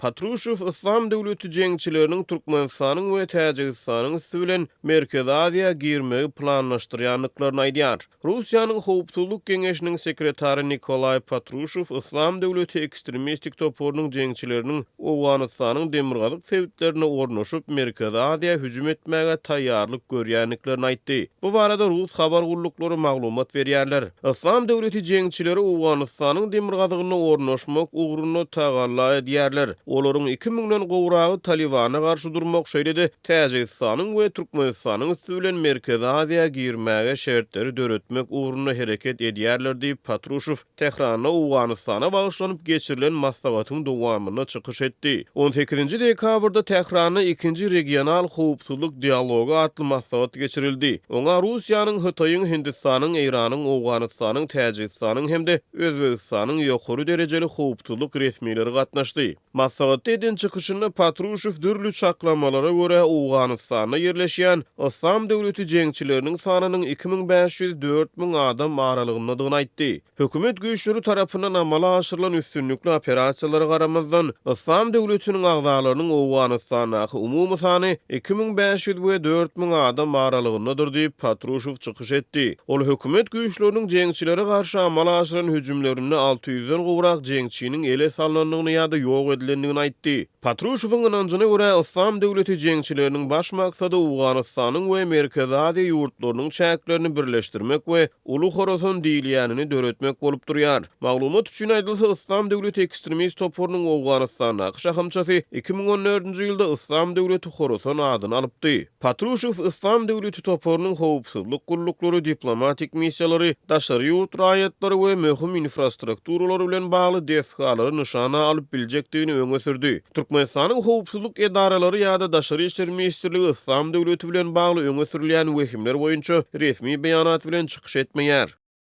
Patrushev İslam döwleti jeňçileriniň Türkmenistanyň we Täjikistanyň üstü bilen Merkezi Aziýa girmegi planlaşdyrýanlyklaryny aýdýar. Russiýanyň Howpsuzlyk Geňeşiniň sekretary Nikolay Patrushev İslam döwleti ekstremistik toporunyň jeňçileriniň Owganystanyň demirgazyk sebitlerine ornaşyp Merkezi Aziýa hüjüm etmäge taýýarlyk görýänliklaryny aýtdy. Bu barada Rus habar guruluklary maglumat berýärler. İslam döwleti jeňçileri Owganystanyň demirgazygyna ornaşmak ugruna tagalla edýärler. Olaryň 2000-den gowragy Talibana garşy durmak şeýlede Täjikistanyň we Türkmenistanyň üstü bilen Merkezi Aziýa girmäge şertleri döretmek ugruna hereket edýärler diýip Patrushev Tehranda Owganystana bagyşlanyp geçirilen maslahatyň dowamyna çykyş etdi. 18-nji dekabrda Tehranda 2-nji regional howpsuzlyk dialogu atly maslahat geçirildi. Oňa Russiýanyň, Hytaýyň, Hindistanyň, Iranyň, Owganystanyň, Täjikistanyň hemde Özbegistanyň ýokary derejeli howpsuzlyk resmileri gatnaşdy. Maslahatda eden çykyşynda Patrushev dürli çaklamalara göre Owganystanda yerleşýän İslam döwleti jeňçileriniň sanynyň 2500-4000 adam aralygyndadygyny aýtdy. Hökümet güýçleri tarapyndan amala aşyrylan üstünlikli operasiýalara garamazdan İslam döwletiniň agzalarynyň Owganystanyň umumy sany 2500 we 4000 adam aralygyndadyr diýip Patrushev çykyş etdi. Ol hökümet güýçleriniň jeňçilere garşy amala aşyrylan hüjümlerini 600-den gowrak jeňçiniň ele salanynyny ýa-da ýok edilendigini aýtdy. Patrushewiň ynanjyna görä İslam döwleti jeňçileriniň baş maksady Owganystanyň we Merkezi Aziýa ýurtlarynyň çäklerini birleşdirmek we Uly Horasan diýilýänini döretmek bolup durýar. Maglumat üçin aýdylsa İslam döwleti ekstremist toporunyň Owganystana şahamçasy 2014-nji ýylda İslam döwleti Horasan adyny alypdy. Patrushew İslam döwleti toporunyň howpsuzlyk gurullukları, diplomatik missiýalary, daşary ýurt raýatlary we möhüm infrastrukturalary bilen bagly desgalary nyşana alyp biljekdigini öňe sürdi. Türkmenistanyň howpsuzlyk edaralary ýa-da daşary işler ministrligi İslam döwleti bilen bagly öňe sürilýän wehimler boýunça resmi beýanat bilen çykyş etmeýär.